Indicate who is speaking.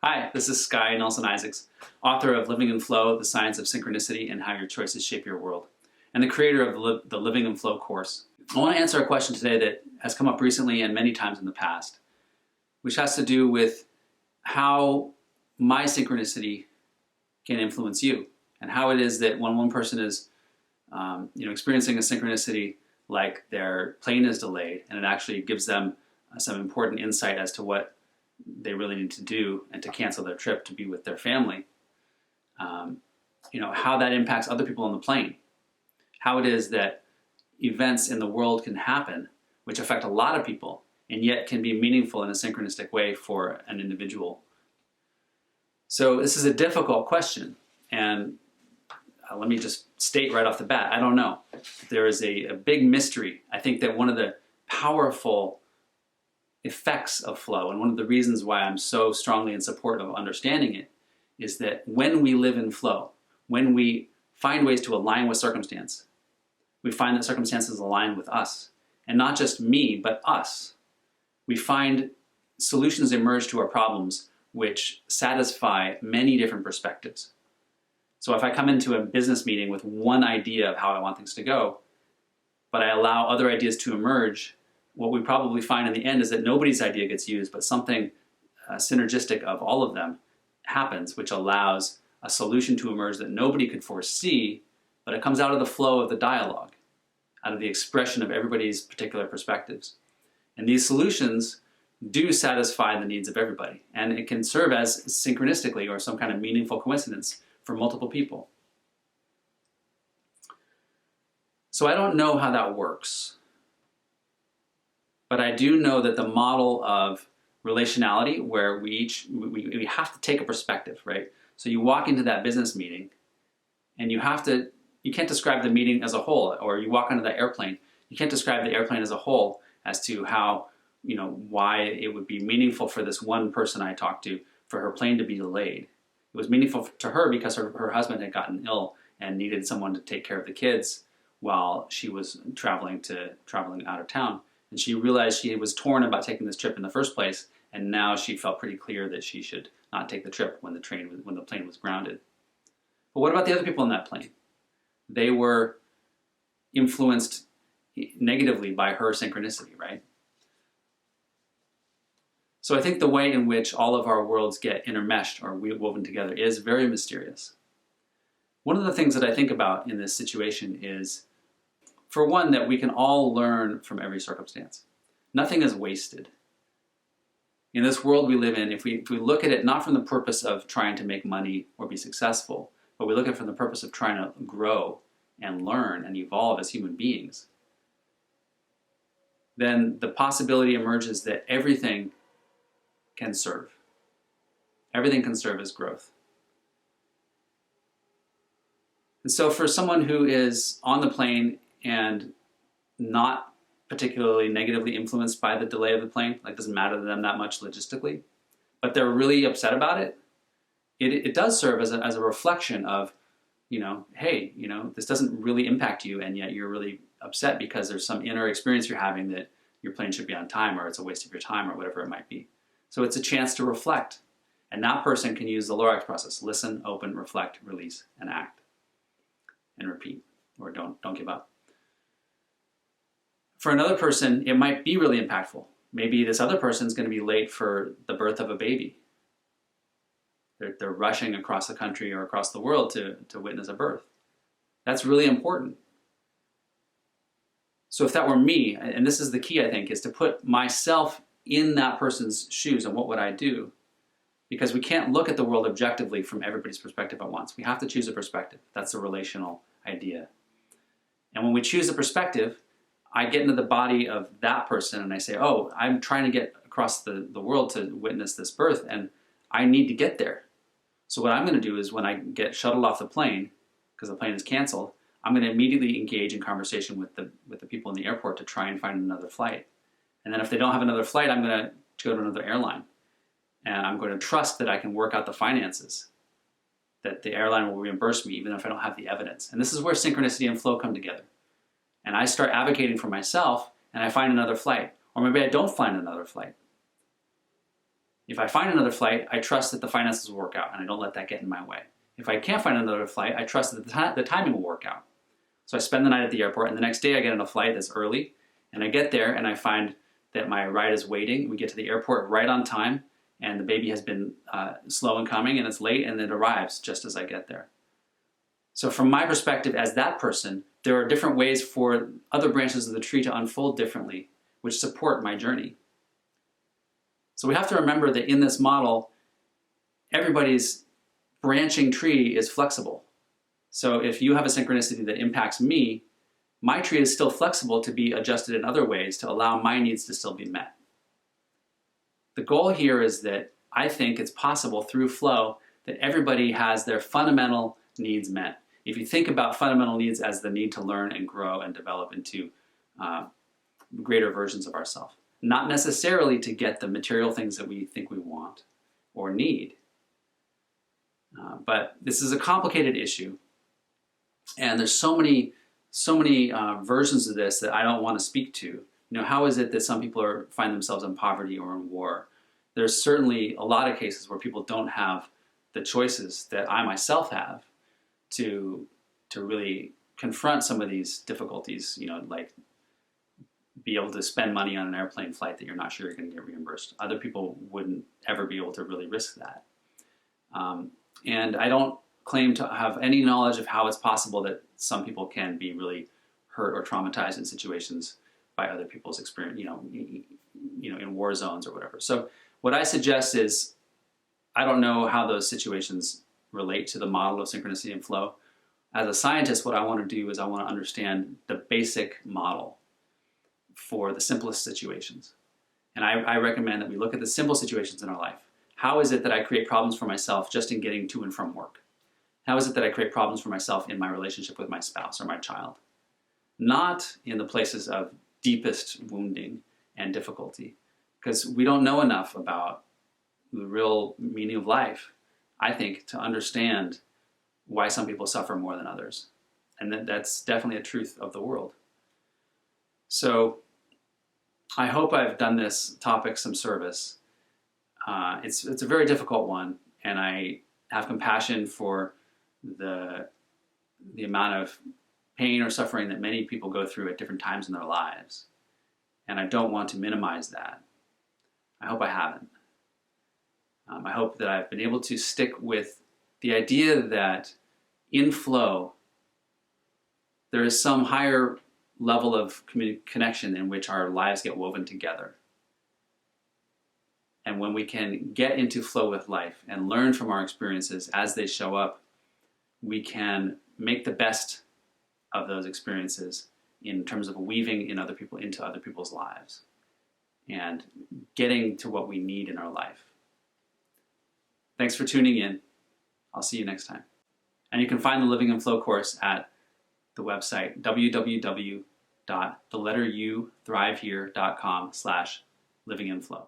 Speaker 1: Hi, this is Sky Nelson Isaacs, author of Living in Flow, The Science of Synchronicity and How Your Choices Shape Your World, and the creator of the Living in Flow course. I want to answer a question today that has come up recently and many times in the past, which has to do with how my synchronicity can influence you, and how it is that when one person is experiencing a synchronicity like their plane is delayed, and it actually gives them some important insight as to what they really need to do and to cancel their trip to be with their family, how that impacts other people on the plane, how it is that events in the world can happen which affect a lot of people and yet can be meaningful in a synchronistic way for an individual. So this is a difficult question, and let me just state right off the bat, I don't know. There is a big mystery. I think that one of the powerful effects of flow, and one of the reasons why I'm so strongly in support of understanding it, is that when we live in flow, when we find ways to align with circumstance, we find that circumstances align with us. And not just me, but us. We find solutions emerge to our problems which satisfy many different perspectives. So if I come into a business meeting with one idea of how I want things to go, but I allow other ideas to emerge, what we probably find in the end is that nobody's idea gets used, but something synergistic of all of them happens, which allows a solution to emerge that nobody could foresee, but it comes out of the flow of the dialogue, out of the expression of everybody's particular perspectives. And these solutions do satisfy the needs of everybody, and it can serve as synchronistically or some kind of meaningful coincidence for multiple people. So I don't know how that works, but I do know that the model of relationality, where we have to take a perspective, right? So you walk into that business meeting and you can't describe the meeting as a whole, or you walk onto that airplane, you can't describe the airplane as a whole as to how, why it would be meaningful for this one person I talked to for her plane to be delayed. It was meaningful to her because her husband had gotten ill and needed someone to take care of the kids while she was traveling out of town. And she realized she was torn about taking this trip in the first place, and now she felt pretty clear that she should not take the trip when the plane was grounded. But what about the other people in that plane? They were influenced negatively by her synchronicity, right? So I think the way in which all of our worlds get intermeshed or woven together is very mysterious. One of the things that I think about in this situation is, for one, that we can all learn from every circumstance. Nothing is wasted. In this world we live in, if we look at it not from the purpose of trying to make money or be successful, but we look at it from the purpose of trying to grow and learn and evolve as human beings, then the possibility emerges that everything can serve. Everything can serve as growth. And so for someone who is on the plane and not particularly negatively influenced by the delay of the plane, like it doesn't matter to them that much logistically, but they're really upset about it, it does serve as a reflection of, hey, this doesn't really impact you, and yet you're really upset because there's some inner experience you're having that your plane should be on time, or it's a waste of your time, or whatever it might be. So it's a chance to reflect. And that person can use the Lorax process: listen, open, reflect, release, and act. And repeat, or don't give up. For another person, it might be really impactful. Maybe this other person's going to be late for the birth of a baby. They're rushing across the country or across the world to witness a birth. That's really important. So if that were me, and this is the key, I think, is to put myself in that person's shoes and what would I do? Because we can't look at the world objectively from everybody's perspective at once. We have to choose a perspective. That's the relational idea. And when we choose a perspective, I get into the body of that person and I say, oh, I'm trying to get across the world to witness this birth, and I need to get there. So what I'm going to do is when I get shuttled off the plane, because the plane is canceled, I'm going to immediately engage in conversation with the people in the airport to try and find another flight. And then if they don't have another flight, I'm going to go to another airline. And I'm going to trust that I can work out the finances, that the airline will reimburse me even if I don't have the evidence. And this is where synchronicity and flow come together. And I start advocating for myself, and I find another flight. Or maybe I don't find another flight. If I find another flight, I trust that the finances will work out and I don't let that get in my way. If I can't find another flight, I trust that the timing will work out. So I spend the night at the airport, and the next day I get on a flight that's early, and I get there and I find that my ride is waiting. We get to the airport right on time, and the baby has been slow in coming, and it's late, and it arrives just as I get there. So from my perspective as that person, there are different ways for other branches of the tree to unfold differently, which support my journey. So we have to remember that in this model, everybody's branching tree is flexible. So if you have a synchronicity that impacts me, my tree is still flexible to be adjusted in other ways to allow my needs to still be met. The goal here is that I think it's possible through flow that everybody has their fundamental needs met. If you think about fundamental needs as the need to learn and grow and develop into greater versions of ourselves, not necessarily to get the material things that we think we want or need. But this is a complicated issue, and there's so many versions of this that I don't want to speak to. You know, how is it that some people find themselves in poverty or in war? There's certainly a lot of cases where people don't have the choices that I myself have to really confront some of these difficulties, you know, like be able to spend money on an airplane flight that you're not sure you're going to get reimbursed. Other people wouldn't ever be able to really risk that. And I don't claim to have any knowledge of how it's possible that some people can be really hurt or traumatized in situations by other people's experience, you know, in war zones or whatever. So what I suggest is, I don't know how those situations relate to the model of synchronicity and flow. As a scientist, what I want to do is I want to understand the basic model for the simplest situations. And I recommend that we look at the simple situations in our life. How is it that I create problems for myself just in getting to and from work? How is it that I create problems for myself in my relationship with my spouse or my child? Not in the places of deepest wounding and difficulty, because we don't know enough about the real meaning of life, I think, to understand why some people suffer more than others. And that's definitely a truth of the world. So I hope I've done this topic some service. It's a very difficult one, and I have compassion for the amount of pain or suffering that many people go through at different times in their lives. And I don't want to minimize that. I hope I haven't. I hope that I've been able to stick with the idea that in flow, there is some higher level of connection in which our lives get woven together. And when we can get into flow with life and learn from our experiences as they show up, we can make the best of those experiences in terms of weaving into other people's lives and getting to what we need in our life. Thanks for tuning in. I'll see you next time. And you can find the Living in Flow course at the website www.theletterinthrivehere.com/livinginflow.